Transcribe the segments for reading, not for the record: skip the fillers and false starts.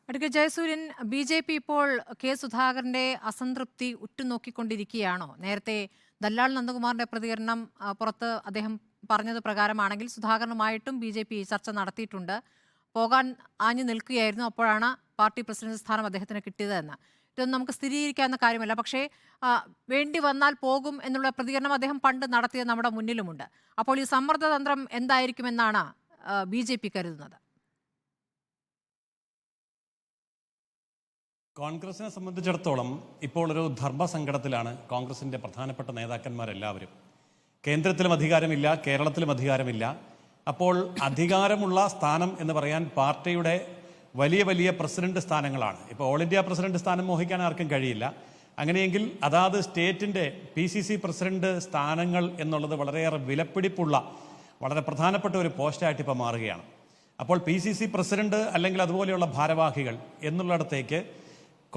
Advocate Jayasuryan, BJP. ഇപ്പോൾ K സുധാകരന്റെ അസംതൃപ്തി ഉറ്റുനോക്കിക്കൊണ്ടിരിക്കുകയാണോ? നേരത്തെ ദല്ലാൽ നന്ദകുമാറിന്റെ പ്രതികരണം പുറത്ത് അദ്ദേഹം പറഞ്ഞത് പ്രകാരമാണെങ്കിൽ സുധാകരനുമായിട്ടും ബി.ജെ.പി. ചർച്ച നടത്തിയിട്ടുണ്ട്. പോകാൻ ആഞ്ഞു നിൽക്കുകയായിരുന്നു. അപ്പോഴാണ് പാർട്ടി പ്രസിഡന്റ് സ്ഥാനം അദ്ദേഹത്തിന് കിട്ടിയതെന്ന്. ഇതൊന്നും നമുക്ക് സ്ഥിരീകരിക്കാവുന്ന കാര്യമല്ല. പക്ഷേ വേണ്ടി വന്നാൽ പോകും എന്നുള്ള പ്രതികരണം അദ്ദേഹം പണ്ട് നടത്തിയത് നമ്മുടെ മുന്നിലുമുണ്ട്. അപ്പോൾ ഈ സമ്മർദ്ദതന്ത്രം എന്തായിരിക്കുമെന്നാണ് ബി.ജെ.പി. കരുതുന്നത്? കോൺഗ്രസിനെ സംബന്ധിച്ചിടത്തോളം ഇപ്പോൾ ഒരു ധർമ്മസങ്കടത്തിലാണ് കോൺഗ്രസിൻ്റെ പ്രധാനപ്പെട്ട നേതാക്കന്മാരെല്ലാവരും. കേന്ദ്രത്തിലും അധികാരമില്ല, കേരളത്തിലും അധികാരമില്ല. അപ്പോൾ അധികാരമുള്ള സ്ഥാനം എന്ന് പറയാൻ പാർട്ടിയുടെ വലിയ വലിയ പ്രസിഡന്റ് സ്ഥാനങ്ങളാണ്. ഇപ്പോൾ ഓൾ ഇന്ത്യ പ്രസിഡന്റ് സ്ഥാനം മോഹിക്കാൻ ആർക്കും കഴിയില്ല. അങ്ങനെയെങ്കിൽ അതാത് സ്റ്റേറ്റിൻ്റെ PCC പ്രസിഡന്റ് സ്ഥാനങ്ങൾ എന്നുള്ളത് വളരെയേറെ വിലപിടിപ്പുള്ള വളരെ പ്രധാനപ്പെട്ട ഒരു പോസ്റ്റായിട്ട് ഇപ്പോൾ മാറുകയാണ്. അപ്പോൾ PCC പ്രസിഡന്റ് അല്ലെങ്കിൽ അതുപോലെയുള്ള ഭാരവാഹികൾ എന്നുള്ളിടത്തേക്ക്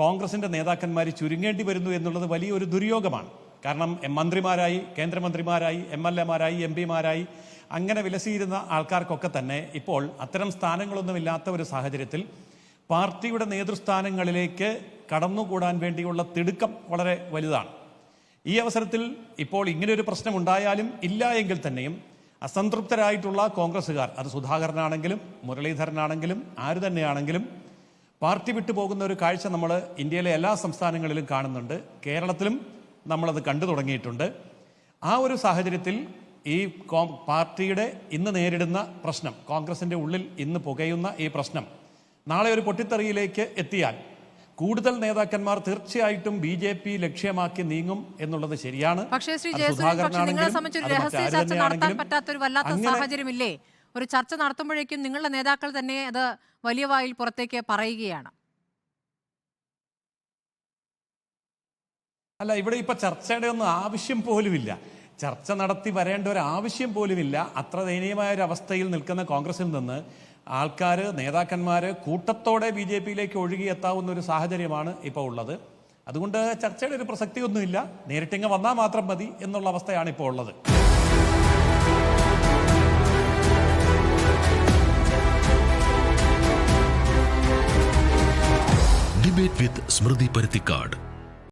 കോൺഗ്രസിൻ്റെ നേതാക്കന്മാർ ചുരുങ്ങേണ്ടി വരുന്നു എന്നുള്ളത് വലിയൊരു ദുര്യോഗമാണ്. കാരണം മന്ത്രിമാരായി, കേന്ദ്രമന്ത്രിമാരായി, MLA മാരായി, MP മാരായി അങ്ങനെ വിലസിയിരുന്ന ആൾക്കാർക്കൊക്കെ തന്നെ ഇപ്പോൾ അത്തരം സ്ഥാനങ്ങളൊന്നുമില്ലാത്ത ഒരു സാഹചര്യത്തിൽ പാർട്ടിയുടെ നേതൃസ്ഥാനങ്ങളിലേക്ക് കടന്നുകൂടാൻ വേണ്ടിയുള്ള തിടുക്കം വളരെ വലുതാണ്. ഈ അവസരത്തിൽ ഇപ്പോൾ ഇങ്ങനെയൊരു പ്രശ്നമുണ്ടായാലും ഇല്ല എങ്കിൽ തന്നെയും അസംതൃപ്തരായിട്ടുള്ള കോൺഗ്രസ്സുകാർ, അത് സുധാകരനാണെങ്കിലും മുരളീധരനാണെങ്കിലും ആര് തന്നെയാണെങ്കിലും പാർട്ടി വിട്ടുപോകുന്ന ഒരു കാഴ്ച നമ്മൾ ഇന്ത്യയിലെ എല്ലാ സംസ്ഥാനങ്ങളിലും കാണുന്നുണ്ട്. കേരളത്തിലും നമ്മളത് കണ്ടു തുടങ്ങിയിട്ടുണ്ട്. ആ ഒരു സാഹചര്യത്തിൽ ഈ പാർട്ടിയുടെ ഇന്ന് നേരിടുന്ന പ്രശ്നം, കോൺഗ്രസിൻ്റെ ഉള്ളിൽ ഇന്ന് പുകയുന്ന ഈ പ്രശ്നം നാളെ ഒരു പൊട്ടിത്തെറിയിലേക്ക് എത്തിയാൽ കൂടുതൽ നേതാക്കന്മാർ തീർച്ചയായിട്ടും BJP ലക്ഷ്യമാക്കി നീങ്ങും എന്നുള്ളത് ശരിയാണ്. പക്ഷേ ശ്രീ ജയസൂര്യൻ, നിങ്ങളെ സംബന്ധിച്ച് ഒരു രഹസ്യ ചർച്ച നടത്താൻ പറ്റാത്തൊരു വല്ലാത്ത സാഹചര്യമില്ലേ? ഒരു ചർച്ച നടത്തുമ്പോഴേക്കും നിങ്ങളുടെ നേതാക്കൾ തന്നെ അത് വലിയ വായിൽ പുറത്തേക്ക് പറയുകയാണ്. അല്ല, ഇവിടെ ഇപ്പൊ ചർച്ചയുടെ ഒന്നും ആവശ്യം പോലുമില്ല. ചർച്ച നടത്തി വരേണ്ട ഒരു ആവശ്യം പോലുമില്ല. അത്ര ദയനീയമായ ഒരു അവസ്ഥയിൽ നിൽക്കുന്ന കോൺഗ്രസിൽ നിന്ന് ആൾക്കാർ, നേതാക്കന്മാർ കൂട്ടത്തോടെ BJP-യിലേക്ക് ഒഴുകിയെത്താവുന്ന ഒരു സാഹചര്യമാണ് ഇപ്പോൾ ഉള്ളത്. അതുകൊണ്ട് ചർച്ചയുടെ ഒരു പ്രസക്തിയൊന്നുമില്ല. നേരിട്ടിങ്ങ് വന്നാൽ മാത്രം മതി എന്നുള്ള അവസ്ഥയാണ് ഇപ്പോൾ ഉള്ളത്. ഡിബേറ്റ് വിത്ത് സ്മൃതി പരുത്തിക്കാട്.